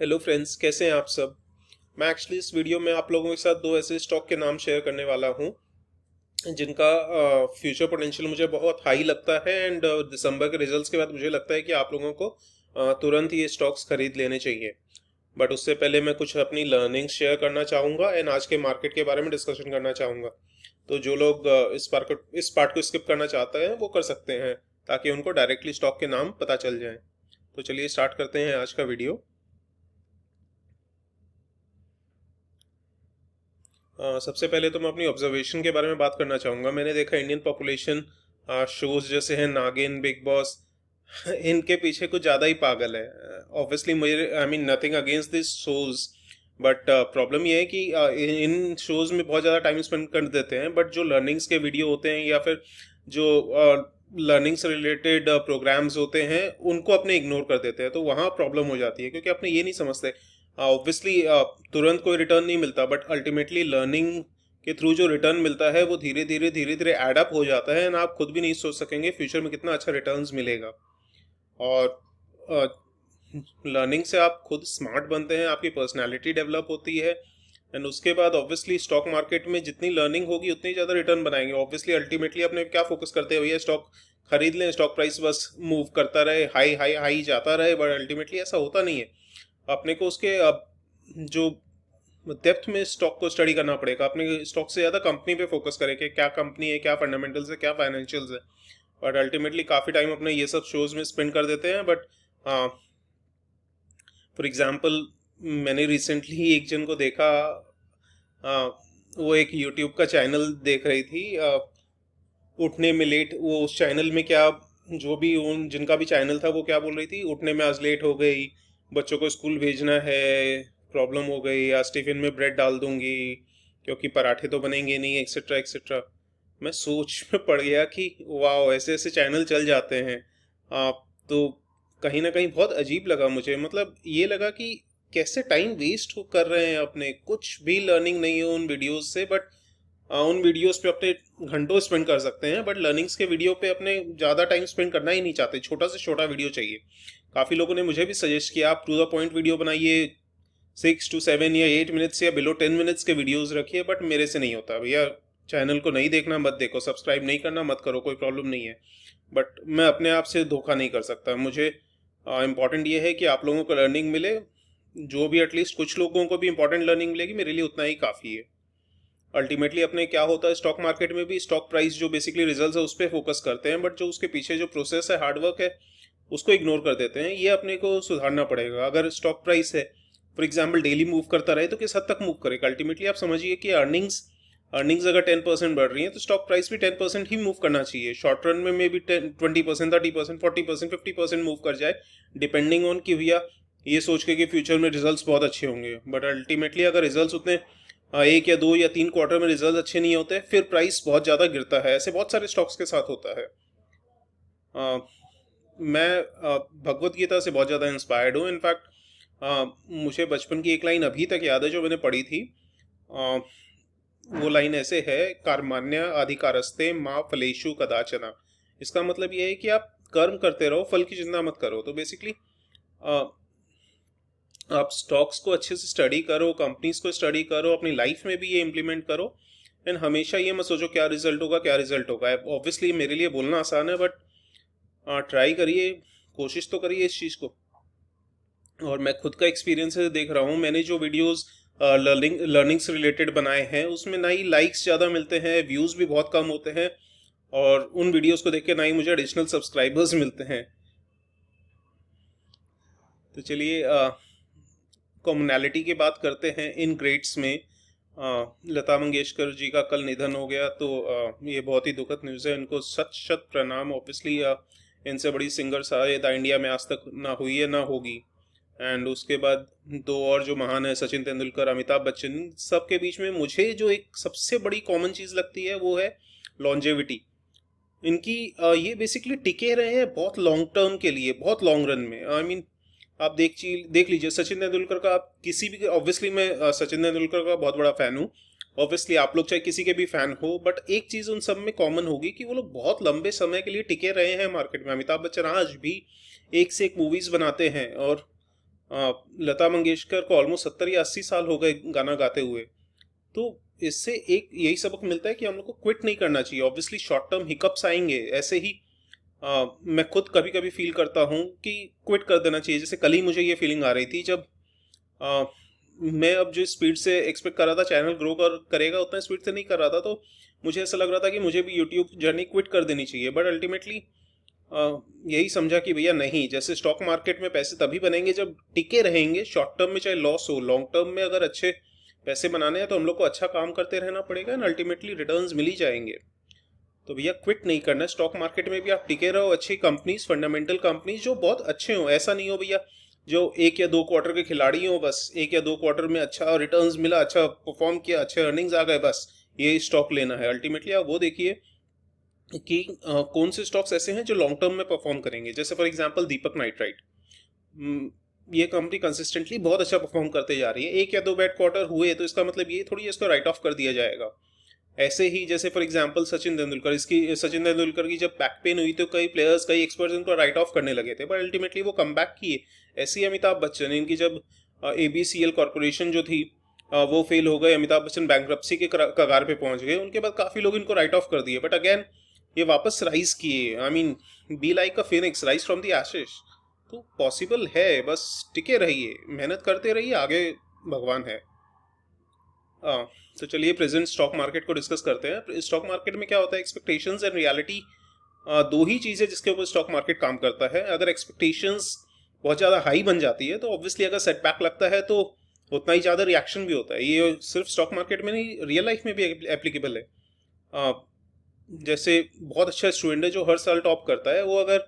Hello friends, कैसे हैं आप सब। मैं एक्चुअली इस वीडियो में आप लोगों के साथ दो ऐसे स्टॉक के नाम शेयर करने वाला हूं जिनका फ्यूचर पोटेंशियल मुझे बहुत हाई लगता है एंड दिसंबर के रिजल्ट्स के बाद मुझे लगता है कि आप लोगों को तुरंत ही ये स्टॉक्स खरीद लेने चाहिए। बट उससे पहले मैं कुछ अपनी लर्निंग्स शेयर करना चाहूँगा एंड आज के मार्केट के बारे में डिस्कशन करना चाहूँगा। तो जो लोग इस पार्ट को स्किप करना चाहते हैं वो कर सकते हैं, ताकि उनको डायरेक्टली स्टॉक के नाम पता चल जाएं। तो चलिए स्टार्ट करते हैं आज का वीडियो। सबसे पहले तो मैं अपनी ऑब्जर्वेशन के बारे में बात करना चाहूँगा। मैंने देखा इंडियन पॉपुलेशन शोज जैसे हैं नागिन, बिग बॉस, इनके पीछे कुछ ज़्यादा ही पागल है। ऑब्वियसली मुझे I mean nothing against this shows, but problem ये है कि इन शोज में बहुत ज़्यादा टाइम स्पेंड कर देते हैं, बट जो लर्निंग्स के वीडियो होते हैं या फिर जो लर्निंग से रिलेटेड प्रोग्राम्स होते हैं उनको अपने इग्नोर कर देते हैं। तो वहाँ प्रॉब्लम हो जाती है, क्योंकि अपने ये नहीं समझते। ऑब्वियसली तुरंत कोई रिटर्न नहीं मिलता, बट अल्टीमेटली लर्निंग के थ्रू जो रिटर्न मिलता है वो धीरे धीरे एड अप हो जाता है एंड आप खुद भी नहीं सोच सकेंगे फ्यूचर में कितना अच्छा रिटर्न्स मिलेगा। और लर्निंग से आप खुद स्मार्ट बनते हैं, आपकी पर्सनैलिटी डेवलप होती है एंड उसके बाद ऑब्वियसली स्टॉक मार्केट में जितनी लर्निंग होगी उतनी ज़्यादा रिटर्न बनाएंगे। ऑब्वियसली अल्टीमेटली अपने क्या फोकस करते हैं भैया, स्टॉक खरीद लें, स्टॉक प्राइस बस मूव करता रहे, हाई हाई हाई जाता रहे, बट अल्टीमेटली ऐसा होता नहीं है। अपने को उसके जो डेप्थ में स्टॉक को स्टडी करना पड़ेगा। अपने स्टॉक से ज़्यादा कंपनी पे फोकस करें कि क्या कंपनी है, क्या फंडामेंटल्स है, क्या फाइनेंशियल्स है। बट अल्टीमेटली काफ़ी टाइम अपने ये सब शोज में स्पेंड कर देते हैं। बट फॉर एग्जांपल मैंने रिसेंटली एक जन को देखा, वो एक यूट्यूब का चैनल देख रही थी, उठने में लेट। वो उस चैनल में क्या, जो भी उन जिनका भी चैनल था वो क्या बोल रही थी, उठने में आज लेट हो गई, बच्चों को स्कूल भेजना है, प्रॉब्लम हो गई, आज टिफिन में ब्रेड डाल दूंगी क्योंकि पराठे तो बनेंगे नहीं, एक्सेट्रा एक्सेट्रा। मैं सोच में पड़ गया कि वाह, ऐसे ऐसे चैनल चल जाते हैं। तो कहीं ना कहीं बहुत अजीब लगा मुझे। मतलब ये लगा कि कैसे टाइम वेस्ट कर रहे हैं, अपने कुछ भी लर्निंग नहीं है उन वीडियोस से। बट उन वीडियोस पे अपने घंटों स्पेंड कर सकते हैं, बट लर्निंग्स के वीडियो पे अपने ज़्यादा टाइम स्पेंड करना ही नहीं चाहते। छोटा से छोटा वीडियो चाहिए। काफ़ी लोगों ने मुझे भी सजेस्ट किया आप टू द पॉइंट वीडियो बनाइए, 6 to 7 या 8 मिनट्स या बिलो 10 मिनट्स के वीडियोस रखिए, बट मेरे से नहीं होता भैया। चैनल को नहीं देखना मत देखो, सब्सक्राइब नहीं करना मत करो, कोई प्रॉब्लम नहीं है। बट मैं अपने आप से धोखा नहीं कर सकता। मुझे इम्पॉर्टेंट ये है कि आप लोगों को लर्निंग मिले। जो भी एटलीस्ट कुछ लोगों को भी इंपॉर्टेंट लर्निंग मिलेगी, मेरे लिए उतना ही काफ़ी है। अल्टीमेटली अपने क्या होता है स्टॉक मार्केट में भी, स्टॉक प्राइस जो बेसिकली रिजल्ट्स है उस पर फोकस करते हैं, बट जो उसके पीछे जो प्रोसेस है, हार्डवर्क है, उसको इग्नोर कर देते हैं। ये अपने को सुधारना पड़ेगा। अगर स्टॉक प्राइस है फॉर एग्जाम्पल डेली मूव करता रहे तो किस हद तक मूव करेगा। अल्टीमेटली आप समझिए कि अर्निंग्स अर्निंग्स अगर 10% बढ़ रही है तो स्टॉक प्राइस भी 10% ही मूव करना चाहिए। शॉर्ट रन में मे भी 20%, 30%, 40%, 50% मूव कर जाए, डिपेंडिंग ऑन कि भैया ये सोच के कि फ्यूचर में रिजल्ट्स बहुत अच्छे होंगे। बट अल्टीमेटली अगर रिजल्ट्स उतने 1 या 2 या 3 क्वार्टर में रिजल्ट अच्छे नहीं होते, फिर प्राइस बहुत ज़्यादा गिरता है। ऐसे बहुत सारे स्टॉक्स के साथ होता है। अ, मैं भगवत गीता से बहुत ज़्यादा इंस्पायर्ड हूँ। इनफैक्ट मुझे बचपन की एक लाइन अभी तक याद है जो मैंने पढ़ी थी। अ, वो लाइन ऐसे है, कार्माण्य अधिकारस्ते माँ फलेषु कदाचना। इसका मतलब ये है कि आप कर्म करते रहो, फल की चिंता मत करो। तो बेसिकली आप स्टॉक्स को अच्छे से स्टडी करो, कंपनीज को स्टडी करो, अपनी लाइफ में भी ये इम्प्लीमेंट करो एंड हमेशा ये मत सोचो क्या रिजल्ट होगा, क्या रिजल्ट होगा। ऑब्वियसली मेरे लिए बोलना आसान है, बट ट्राई करिए, कोशिश तो करिए इस चीज़ को। और मैं खुद का एक्सपीरियंस से देख रहा हूँ, मैंने जो वीडियोस लर्निंग से रिलेटेड बनाए हैं उसमें ना ही लाइक्स ज़्यादा मिलते हैं, व्यूज़ भी बहुत कम होते हैं, और उन वीडियोस को देख के ना ही मुझे एडिशनल सब्सक्राइबर्स मिलते हैं। तो चलिए कॉमनैलिटी की बात करते हैं। इन ग्रेड्स में लता मंगेशकर जी का कल निधन हो गया, तो ये बहुत ही दुखद न्यूज़ है। इनको शत शत प्रणाम। ऑब्वियसली इनसे बड़ी सिंगर शायद इंडिया में आज तक ना हुई है ना होगी। एंड उसके बाद दो और जो महान है, सचिन तेंदुलकर, अमिताभ बच्चन, सबके बीच में मुझे जो एक सबसे बड़ी कॉमन चीज़ लगती है वो है लॉन्जेविटी इनकी। ये बेसिकली टिके रहे हैं बहुत लॉन्ग टर्म के लिए, बहुत लॉन्ग रन में। आई मीन आप देख लीजिए सचिन तेंदुलकर का। आप किसी भी, ऑब्वियसली मैं सचिन तेंदुलकर का बहुत बड़ा फैन हूँ। ऑब्वियसली आप लोग चाहे किसी के भी फैन हो, बट एक चीज़ उन सब में कॉमन होगी कि वो लोग बहुत लंबे समय के लिए टिके रहे हैं मार्केट में। अमिताभ बच्चन आज भी एक से एक मूवीज़ बनाते हैं, और लता मंगेशकर को ऑलमोस्ट 70 या 80 साल हो गए गाना गाते हुए। तो इससे एक यही सबक मिलता है कि हम लोग को क्विट नहीं करना चाहिए। ऑब्वियसली शॉर्ट टर्म हिकअप्स आएंगे, ऐसे ही मैं खुद कभी कभी फील करता हूँ कि क्विट कर देना चाहिए। जैसे कल ही मुझे ये फीलिंग आ रही थी जब अ, मैं अब जो स्पीड से एक्सपेक्ट कर रहा था चैनल ग्रो करेगा, उतना स्पीड से नहीं कर रहा था। तो मुझे ऐसा लग रहा था कि मुझे भी यूट्यूब जर्नी क्विट कर देनी चाहिए, बट अल्टीमेटली यही समझा कि भैया नहीं, जैसे स्टॉक मार्केट में पैसे तभी बनेंगे जब टिके रहेंगे। शॉर्ट टर्म में चाहे लॉस हो, लॉन्ग टर्म में अगर अच्छे पैसे बनाने हैं तो हम लोग को अच्छा काम करते रहना पड़ेगा एंड अल्टीमेटली रिटर्न्स मिल ही जाएंगे। तो भैया क्विट नहीं करना है। स्टॉक मार्केट में भी आप टिके रहो, अच्छी कंपनीज, फंडामेंटल कंपनीज जो बहुत अच्छे हो। ऐसा नहीं हो भैया जो 1 या 2 क्वार्टर के खिलाड़ी हो, बस 1 या 2 क्वार्टर में अच्छा रिटर्न्स मिला, अच्छा परफॉर्म किया, अच्छे अर्निंग्स आ गए, बस ये स्टॉक लेना है। अल्टीमेटली आप वो देखिए कि कौन से स्टॉक्स ऐसे हैं जो लॉन्ग टर्म में परफॉर्म करेंगे। जैसे फॉर एग्जांपल दीपक नाइट्राइट, ये कंपनी कंसिस्टेंटली बहुत अच्छा परफॉर्म करते जा रही है। 1 या 2 बैड क्वार्टर हुए तो इसका मतलब ये थोड़ी इसको राइट ऑफ कर दिया जाएगा। ऐसे ही जैसे फॉर एग्जांपल सचिन तेंदुलकर, इसकी सचिन तेंदुलकर की जब बैक पेन हुई तो कई प्लेयर्स, कई एक्सपर्ट्स इनको राइट ऑफ करने लगे थे, बट अल्टीमेटली वो कम बैक किए। ऐसे ही अमिताभ बच्चन, इनकी जब ABCL कॉर्पोरेशन जो थी वो फेल हो गए, अमिताभ बच्चन बैंक्रप्सी के कगार पे पहुंच गए, उनके बाद काफी लोग इनको राइट ऑफ कर दिए, बट अगेन ये वापस राइज किए। I mean, be like a Phoenix, rise from the ashes. तो पॉसिबल है, बस टिके रहिए, मेहनत करते रहिए, आगे भगवान है। तो चलिए प्रेजेंट स्टॉक मार्केट को डिस्कस करते हैं। स्टॉक मार्केट में क्या होता है, एक्सपेक्टेशंस एंड रियलिटी, दो ही चीज़ें जिसके ऊपर स्टॉक मार्केट काम करता है। अगर एक्सपेक्टेशंस बहुत ज़्यादा हाई बन जाती है तो ऑब्वियसली अगर सेटबैक लगता है तो उतना ही ज़्यादा रिएक्शन भी होता है। ये सिर्फ स्टॉक मार्केट में नहीं, रियल लाइफ में भी एप्लीकेबल है। जैसे बहुत अच्छा स्टूडेंट है जो हर साल टॉप करता है, वो अगर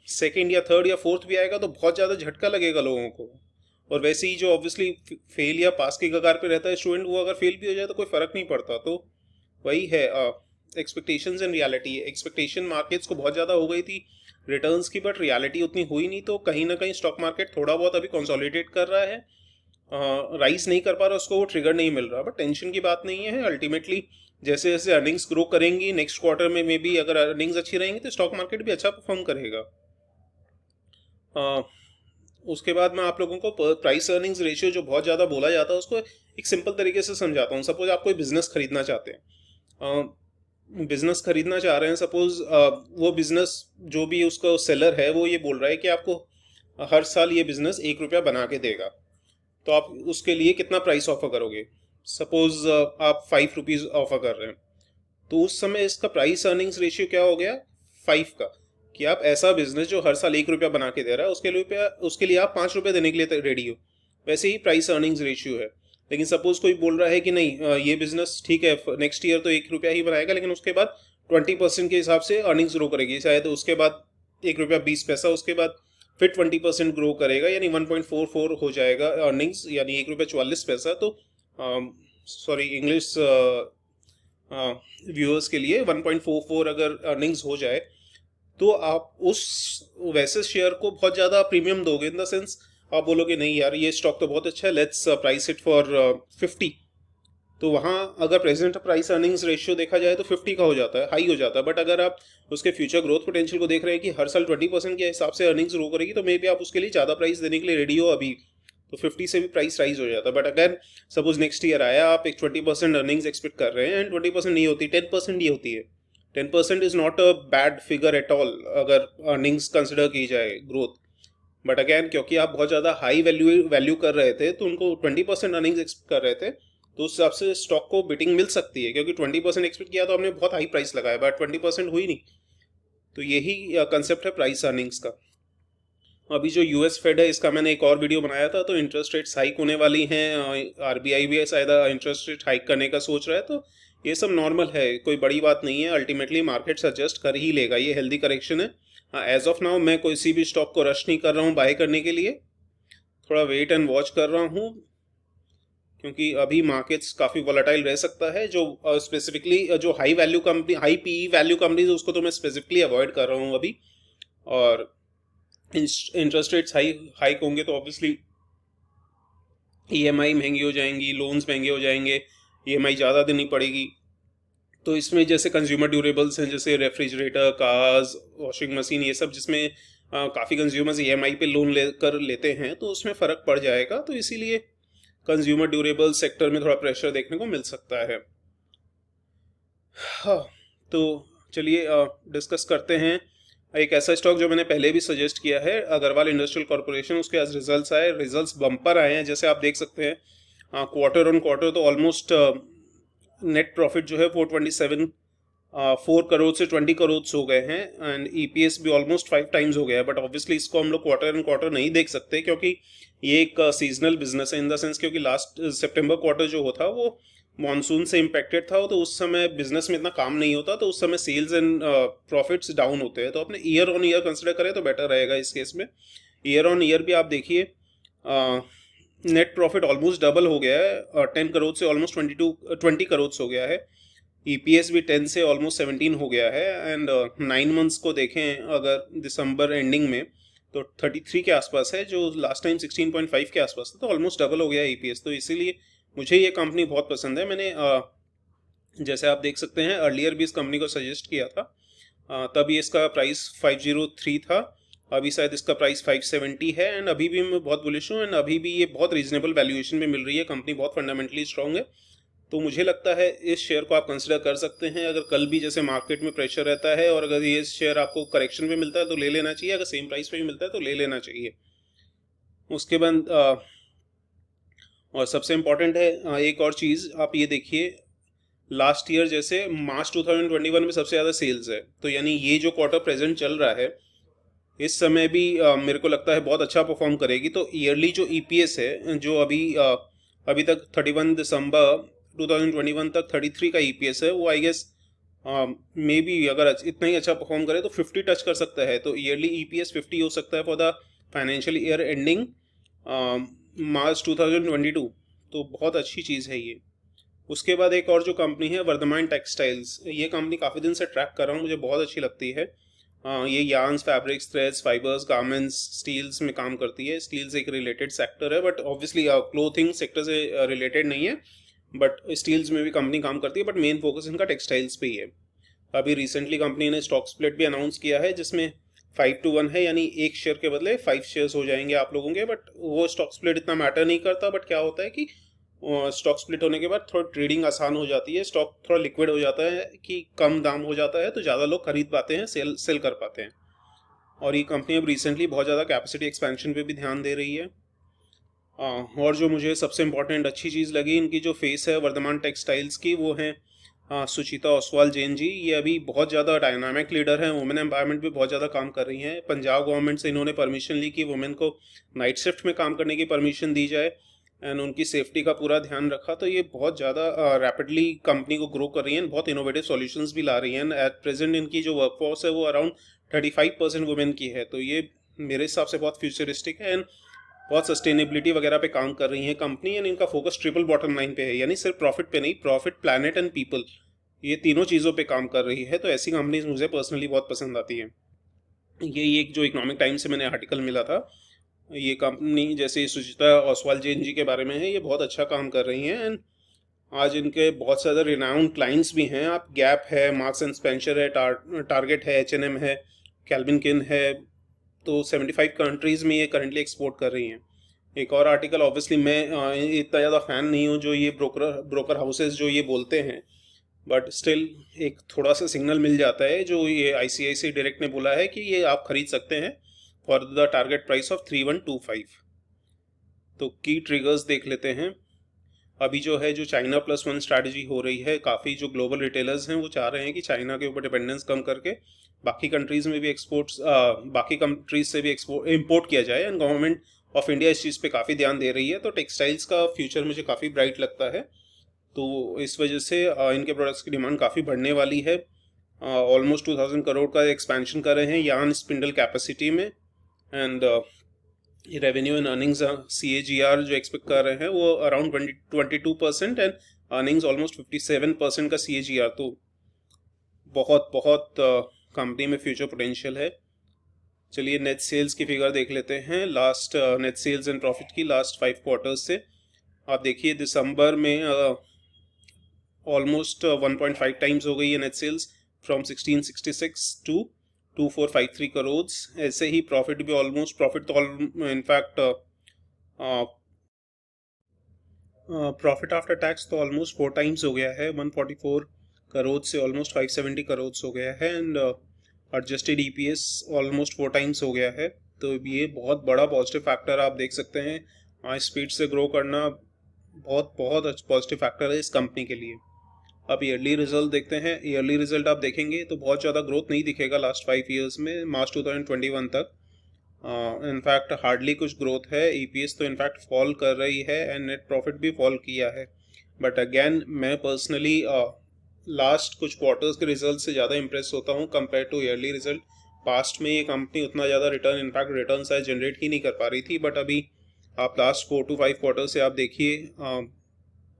सेकेंड या थर्ड या फोर्थ भी आएगा तो बहुत ज़्यादा झटका लगेगा लोगों को। और वैसे ही जो ऑब्वियसली फेल या पास के कगार पे रहता है स्टूडेंट, वो अगर फेल भी हो जाए तो कोई फर्क नहीं पड़ता। तो वही है expectations and reality. Expectation markets को बहुत ज़्यादा हो गई थी रिटर्न्स की, बट रियलिटी उतनी हुई नहीं। तो कहीं ना कहीं स्टॉक मार्केट थोड़ा बहुत अभी कंसोलिडेट कर रहा है, राइज नहीं कर पा रहा, उसको वो ट्रिगर नहीं मिल रहा, बट टेंशन की बात नहीं है। अल्टीमेटली जैसे जैसे अर्निंग्स ग्रो करेंगी नेक्स्ट क्वार्टर में मे बी अगर अर्निंग्स अच्छी रहेंगी तो स्टॉक मार्केट भी अच्छा परफॉर्म करेगा। उसके बाद मैं आप लोगों को प्राइस अर्निंग्स रेशियो जो बहुत ज़्यादा बोला जाता है उसको एक सिंपल तरीके से समझाता हूँ। सपोज आप कोई बिजनेस खरीदना चाहते हैं, बिजनेस खरीदना चाह रहे हैं, सपोज वो बिजनेस जो भी उसका सेलर है वो ये बोल रहा है कि आपको हर साल ये बिजनेस 1 रुपया बना के देगा, तो आप उसके लिए कितना प्राइस ऑफर करोगे। सपोज आप 5 रुपीज़ ऑफर कर रहे हैं, तो उस समय इसका प्राइस अर्निंग्स रेशियो क्या हो गया, 5 का। कि आप ऐसा बिजनेस जो हर साल 1 रुपया बना के दे रहा है उसके लिए आप 5 रुपये देने के लिए रेडी हो। वैसे ही प्राइस अर्निंग्स रेशियो है। लेकिन सपोज कोई बोल रहा है कि नहीं, ये बिजनेस ठीक है, नेक्स्ट ईयर तो 1 रुपया ही बनाएगा, लेकिन उसके बाद 20% के हिसाब से अर्निंग्स ग्रो करेगी, शायद उसके बाद 1 रुपया 20 पैसा, उसके बाद फिर 20% ग्रो करेगा, यानी 1.44 हो जाएगा अर्निंग्स, यानी 1 रुपया 44 पैसा। तो सॉरी इंग्लिश व्यूअर्स के लिए 1.44 अगर अर्निंग्स हो जाए तो आप उस वैसे शेयर को बहुत ज़्यादा प्रीमियम दोगे। इन द सेंस आप बोलोगे नहीं यार ये स्टॉक तो बहुत अच्छा है, लेट्स प्राइस इट फॉर 50। तो वहाँ अगर प्रेजेंट प्राइस अर्निंग्स रेशियो देखा जाए तो 50 का हो जाता है, हाई हो जाता है। बट अगर आप उसके फ्यूचर ग्रोथ पोटेंशियल को देख रहे हैं कि हर साल 20% के हिसाब से अर्निंग्स ग्रो करेगी, तो मे बी आप उसके लिए ज़्यादा प्राइस देने के लिए रेडी हो अभी, तो 50 से भी प्राइस राइज हो जाता है। बट अगर सपोज नेक्स्ट ईयर आया, आप एक 20% अर्निंग्स एक्सपेक्ट कर रहे हैं एंड 20% नहीं होती, 10% ही होती है, 10% is not a bad figure at all अगर अर्निंग्स कंसिडर की जाए ग्रोथ। बट अगैन क्योंकि आप बहुत ज़्यादा हाई वैल्यू कर रहे थे तो उनको 20% अर्निंग्स एक्सपेक्ट कर रहे थे, तो उस हिसाब से स्टॉक को बिटिंग मिल सकती है, क्योंकि 20% एक्सपेक्ट किया तो हमने बहुत हाई प्राइस लगाया, बट 20% हुई नहीं। तो यही कंसेप्ट है प्राइस अर्निंग्स का। अभी जो US फेड है इसका मैंने एक और वीडियो बनाया था, तो इंटरेस्ट रेट्स हाइक होने वाली हैं, RBI भी शायद इंटरेस्ट रेट हाइक करने का सोच रहा है, तो ये सब नॉर्मल है, कोई बड़ी बात नहीं है। अल्टीमेटली मार्केट एडजस्ट कर ही लेगा, ये हेल्दी करेक्शन है। एज ऑफ नाउ मैं कोई सी भी स्टॉक को रश नहीं कर रहा हूँ बाय करने के लिए, थोड़ा वेट एंड वॉच कर रहा हूँ, क्योंकि अभी मार्केट्स काफ़ी वोलेटाइल रह सकता है। जो स्पेसिफिकली जो high value company, high PE value companies, उसको तो मैं स्पेसिफिकली अवॉइड कर रहा हूँ अभी। और इंटरेस्ट रेट्स हाइक होंगे तो ऑब्वियसली EMI महंगी हो जाएंगी, लोन्स महंगे हो जाएंगे, EMI ज़्यादा देनी पड़ेगी। तो इसमें जैसे कंज्यूमर ड्यूरेबल्स हैं, जैसे रेफ्रिजरेटर, कार्स, वॉशिंग मशीन, ये सब जिसमें काफ़ी कंज्यूमर्स ईएमआई पे लोन लेकर लेते हैं, तो उसमें फ़र्क पड़ जाएगा। तो इसीलिए कंज्यूमर ड्यूरेबल सेक्टर में थोड़ा प्रेशर देखने को मिल सकता है। हाँ, तो चलिए डिस्कस करते हैं एक ऐसा स्टॉक जो मैंने पहले भी सजेस्ट किया है, अग्रवाल इंडस्ट्रियल कॉर्पोरेशन। उसके आज रिजल्ट्स आए, रिजल्ट्स बम्पर आए हैं, जैसे आप देख सकते हैं। क्वार्टर ऑन क्वार्टर तो ऑलमोस्ट नेट प्रॉफिट जो है 4 करोड़ से 20 करोड़ हो गए हैं, एंड ईपीएस भी ऑलमोस्ट 5 टाइम्स हो गया है। बट ऑब्वियसली इसको हम लोग क्वार्टर एंड क्वार्टर नहीं देख सकते, क्योंकि ये एक सीजनल बिजनेस है इन द सेंस, क्योंकि लास्ट सितंबर क्वार्टर जो होता वो मॉनसून से इम्पेक्टेड था, तो उस समय बिजनेस में इतना काम नहीं होता, तो उस समय सेल्स एंड प्रॉफिट्स डाउन होते हैं। तो अपने ईयर ऑन ईयर कंसिडर करें तो बेटर रहेगा इस केस में। ईयर ऑन ईयर भी आप देखिए, नेट प्रॉफिट ऑलमोस्ट डबल हो गया है, 10 करोड़ से ऑलमोस्ट 20 करोड़ हो गया है। ईपीएस भी 10 से ऑलमोस्ट 17 हो गया है, एंड 9 मंथ्स को देखें अगर दिसंबर एंडिंग में तो 33 के आसपास है, जो लास्ट टाइम 16.5 के आसपास था, तो ऑलमोस्ट डबल हो गया है ईपीएस। तो इसीलिए मुझे ये कंपनी बहुत पसंद है। मैंने जैसे आप देख सकते हैं अर्लियर भी इस कंपनी को सजेस्ट किया था, तब ये इसका प्राइस 503 था, अभी शायद इसका प्राइस 570 है, एंड अभी भी मैं बहुत बुलिश हूँ, एंड अभी भी ये बहुत रीजनेबल वैल्यूएशन में मिल रही है। कंपनी बहुत फंडामेंटली स्ट्रांग है, तो मुझे लगता है इस शेयर को आप कंसिडर कर सकते हैं। अगर कल भी जैसे मार्केट में प्रेशर रहता है और अगर ये शेयर आपको करेक्शन में मिलता है तो ले लेना चाहिए, अगर सेम प्राइस पे भी मिलता है तो ले लेना चाहिए। उसके बाद और सबसे इम्पॉर्टेंट है एक और चीज़, आप ये देखिए लास्ट ईयर जैसे मार्च 2021 में सबसे ज़्यादा सेल्स है, तो यानी ये जो क्वार्टर प्रेजेंट चल रहा है इस समय भी मेरे को लगता है बहुत अच्छा परफॉर्म करेगी। तो ईयरली जो ईपीएस है, जो अभी तक 31 दिसंबर 2021 तक 33 का ईपीएस है, वो आई गेस मे बी अगर इतना ही अच्छा परफॉर्म करे तो 50 टच कर सकता है। तो ईयरली ईपीएस 50 हो सकता है for the financial year ending मार्च 2022, तो बहुत अच्छी चीज़ है ये। उसके बाद एक और जो कंपनी है वर्धमान टेक्सटाइल्स, ये कंपनी काफ़ी दिन से ट्रैक कर रहा हूँ, मुझे बहुत अच्छी लगती है। ये yarns, fabrics, threads, fibres, garments, steels में काम करती है। स्टील्स एक रिलेटेड सेक्टर है, बट ऑब्वियसली क्लोथिंग सेक्टर से रिलेटेड नहीं है, बट स्टील्स में भी कंपनी काम करती है, बट मेन फोकस इनका टेक्सटाइल्स पे ही है। अभी रिसेंटली कंपनी ने स्टॉक स्प्लिट भी अनाउंस किया है, जिसमें 5-1 है, यानी एक शेयर के बदले 5 शेयर्स हो जाएंगे आप लोगों के। बट वो स्टॉक स्प्लिट इतना मैटर नहीं करता, बट क्या होता है कि स्टॉक स्प्लिट होने के बाद थोड़ा ट्रेडिंग आसान हो जाती है, स्टॉक थोड़ा लिक्विड हो जाता है कि कम दाम हो जाता है, तो ज़्यादा लोग खरीद पाते हैं, सेल कर पाते हैं। और ये कंपनी अब रिसेंटली बहुत ज़्यादा कैपेसिटी एक्सपेंशन पे भी ध्यान दे रही है। और जो मुझे सबसे इम्पोर्टेंट अच्छी चीज़ लगी, इनकी जो फेस है वर्धमान टेक्सटाइल्स की, वो है सुचिता ओसवाल जैन जी। ये अभी बहुत ज़्यादा डायनामिक लीडर हैं, वुमेन एम्पावरमेंट पे बहुत ज़्यादा काम कर रही हैं। पंजाब गवर्नमेंट से इन्होंने परमिशन ली कि वुमेन को नाइट शिफ्ट में काम करने की परमिशन दी जाए, एंड उनकी सेफ्टी का पूरा ध्यान रखा। तो ये बहुत ज़्यादा रैपिडली कंपनी को ग्रो कर रही हैं, बहुत इनोवेटिव सॉल्यूशंस भी ला रही हैं। एट प्रेजेंट इनकी जो वर्कफोर्स है वो अराउंड 35% वुमेन की है, तो ये मेरे हिसाब से बहुत फ्यूचरिस्टिक है, एंड बहुत सस्टेनेबिलिटी वगैरह पे काम कर रही है कंपनी। एंड इनका फोकस ट्रिपल बॉटम लाइन पे है, यानी सिर्फ प्रॉफिट पे नहीं, प्रॉफिट, प्लैनेट एंड पीपल, ये तीनों चीज़ों पे काम कर रही है। तो ऐसी कंपनीज मुझे पर्सनली बहुत पसंद आती हैं। ये एक जो इकोनॉमिक टाइम्स से मैंने आर्टिकल मिला था, ये कंपनी जैसे सुचिता ओसवाल जैन जी के बारे में है, ये बहुत अच्छा काम कर रही हैं, एंड आज इनके बहुत ज़्यादा रिनाउंड क्लाइंट्स भी हैं। आप गैप है, मार्क्स एंड स्पेंसर है, टारगेट है, H&M है, कैल्विन किन है, तो 75 कंट्रीज़ में ये करंटली एक्सपोर्ट कर रही हैं। एक और आर्टिकल, ऑब्वियसली मैं इतना ज़्यादा फ़ैन नहीं हूँ जो ये ब्रोकर हाउसेस जो ये बोलते हैं, बट स्टिल एक थोड़ा सा सिग्नल मिल जाता है, जो ये ICICI डायरेक्ट ने बोला है कि ये आप खरीद सकते हैं for the target price of 3125। तो की ट्रिगर्स देख लेते हैं। अभी जो है, जो चाइना +1 स्ट्रैटेजी हो रही है, काफ़ी जो ग्लोबल रिटेलर्स हैं वो चाह रहे हैं कि चाइना के ऊपर डिपेंडेंस कम करके बाकी कंट्रीज़ में भी बाकी कंट्रीज से भी इम्पोर्ट किया जाए, एंड गवर्नमेंट ऑफ इंडिया इस चीज़ पे काफ़ी ध्यान दे रही है। तो टेक्सटाइल्स का फ्यूचर मुझे काफ़ी ब्राइट लगता है, तो इस वजह से इनके प्रोडक्ट्स की डिमांड काफ़ी बढ़ने वाली है। ऑलमोस्ट 2000 करोड़ का एक्सपेंशन कर रहे हैं यार्न स्पिंडल कैपेसिटी में, and revenue and earnings CAGR जो एक्सपेक्ट कर रहे हैं वो अराउंड 22%, एंड अर्निंग्स ऑलमोस्ट 57% का CAGR। तो बहुत बहुत कंपनी में फ्यूचर पोटेंशियल है। चलिए नेट सेल्स की फिगर देख लेते हैं, last net sales and profit की लास्ट 5 क्वार्टर्स से। आप देखिए दिसंबर में ऑलमोस्ट 1.5 टाइम्स हो गई है net sales, from 1666 to 2453 crore. ऐसे ही प्रॉफिट भी ऑलमोस्ट, प्रॉफिट तो इनफैक्ट प्रॉफिट आफ्टर टैक्स तो ऑलमोस्ट 4 टाइम्स हो गया है, 144 करोड़ से ऑलमोस्ट 570 करोड़ हो गया है। And adjusted EPS almost 4 times हो गया है। तो ये बहुत बड़ा पॉजिटिव फैक्टर आप देख सकते हैं। स्पीड से ग्रो करना बहुत बहुत पॉजिटिव फैक्टर है इस कंपनी के लिए। अब ईयरली रिजल्ट देखते हैं। ईयरली रिजल्ट आप देखेंगे तो बहुत ज़्यादा ग्रोथ नहीं दिखेगा लास्ट 5 ईयर्स में, मार्च 2021 तक। इनफैक्ट हार्डली कुछ ग्रोथ है। ईपीएस तो इनफैक्ट फॉल कर रही है एंड नेट प्रॉफिट भी फॉल किया है। बट अगेन मैं पर्सनली लास्ट कुछ क्वार्टर्स के रिजल्ट से ज़्यादा इंप्रेस होता हूँ compare to yearly result. Past में ये कंपनी उतना ज़्यादा रिटर्न, इनफैक्ट रिटर्न शायद जनरेट ही नहीं कर पा रही थी, बट अभी आप लास्ट 4 to 5 क्वार्टर से आप देखिए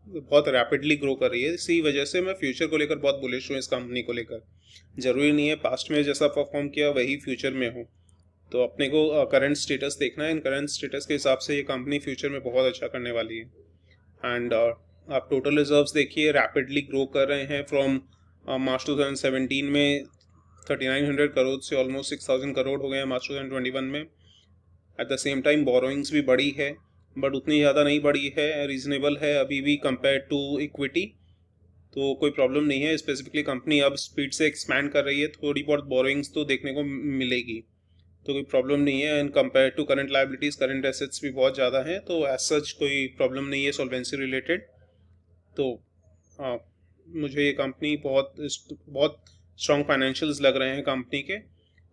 बहुत रैपिडली ग्रो कर रही है। इसी वजह से मैं फ्यूचर को लेकर बहुत बुलिश हूँ इस कंपनी को लेकर। ज़रूरी नहीं है पास्ट में जैसा परफॉर्म किया वही फ्यूचर में हो, तो अपने को करंट स्टेटस देखना है। इन करंट स्टेटस के हिसाब से ये कंपनी फ्यूचर में बहुत अच्छा करने वाली है। एंड आप टोटल रिजर्व्स देखिए, रैपिडली ग्रो कर रहे हैं। फ्रॉम मार्च 2017 में 3900 करोड़ से ऑलमोस्ट 6000 करोड़ हो गए हैं मार्च 2021 में। At the same time borrowings भी बढ़ी है, बट उतनी ज़्यादा नहीं बढ़ी है, रीजनेबल है अभी भी कंपेयर टू इक्विटी, तो कोई प्रॉब्लम नहीं है। स्पेसिफिकली कंपनी अब स्पीड से एक्सपैंड कर रही है, थोड़ी बहुत बोरोइंग्स तो देखने को मिलेगी, तो कोई प्रॉब्लम नहीं है। And compare to current liabilities, current assets भी बहुत ज़्यादा हैं, तो एज सच कोई प्रॉब्लम नहीं है सॉल्वेंसी रिलेटेड। तो मुझे ये कंपनी बहुत स्ट्रॉन्ग फाइनेंशियल्स लग रहे हैं कंपनी के।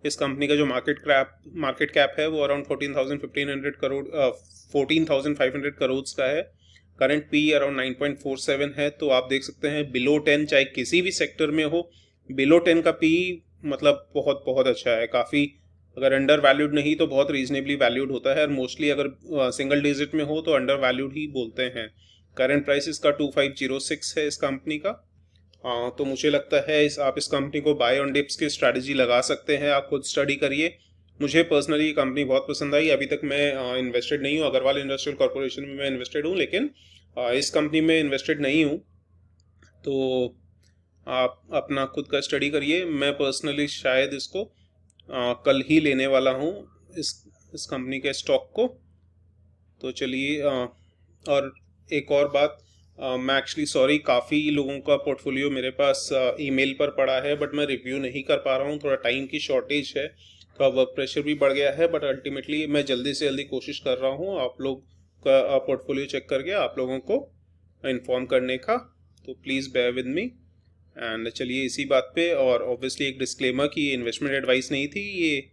इस कंपनी का जो मार्केट कैप है वो अराउंड 14,500 करोड़ का है। करंट पी अराउंड 9.47 है। तो आप देख सकते हैं बिलो 10, चाहे किसी भी सेक्टर में हो, बिलो 10 का पी मतलब बहुत बहुत अच्छा है काफ़ी। अगर अंडर वैल्यूड नहीं तो बहुत रीजनेबली वैल्यूड होता है, और मोस्टली अगर सिंगल डिजिट में हो तो अंडर वैल्यूड ही बोलते हैं। करंट प्राइस इसका 2506 है इस कंपनी का। तो मुझे लगता है आप इस कंपनी को बाय ऑन डिप्स की स्ट्रैटेजी लगा सकते हैं। आप खुद स्टडी करिए। मुझे पर्सनली ये कंपनी बहुत पसंद आई। अभी तक मैं इन्वेस्टेड नहीं हूँ, अग्रवाल इंडस्ट्रियल कॉर्पोरेशन में मैं इन्वेस्टेड हूँ, लेकिन इस कंपनी में इन्वेस्टेड नहीं हूँ। तो आप अपना खुद का स्टडी करिए। मैं पर्सनली शायद इसको कल ही लेने वाला हूँ, इस कंपनी के स्टॉक को। तो चलिए, और एक और बात, मैं एक्चुअली सॉरी, काफ़ी लोगों का पोर्टफोलियो मेरे पास ईमेल पर पड़ा है, बट मैं रिव्यू नहीं कर पा रहा हूँ, थोड़ा टाइम की शॉर्टेज है, थोड़ा वर्क प्रेशर भी बढ़ गया है। बट अल्टीमेटली मैं जल्दी से जल्दी कोशिश कर रहा हूँ आप लोग का पोर्टफोलियो चेक करके आप लोगों को इन्फॉर्म करने का। तो please bear with me. And चलिए इसी बात पे, और ऑब्वियसली एक डिस्क्लेमर कि ये इन्वेस्टमेंट एडवाइस नहीं थी, ये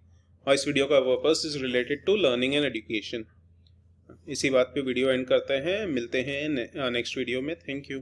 इस वीडियो का purpose is related to learning and education. इसी बात पे वीडियो एंड करते हैं, मिलते हैं नेक्स्ट वीडियो में। Thank you.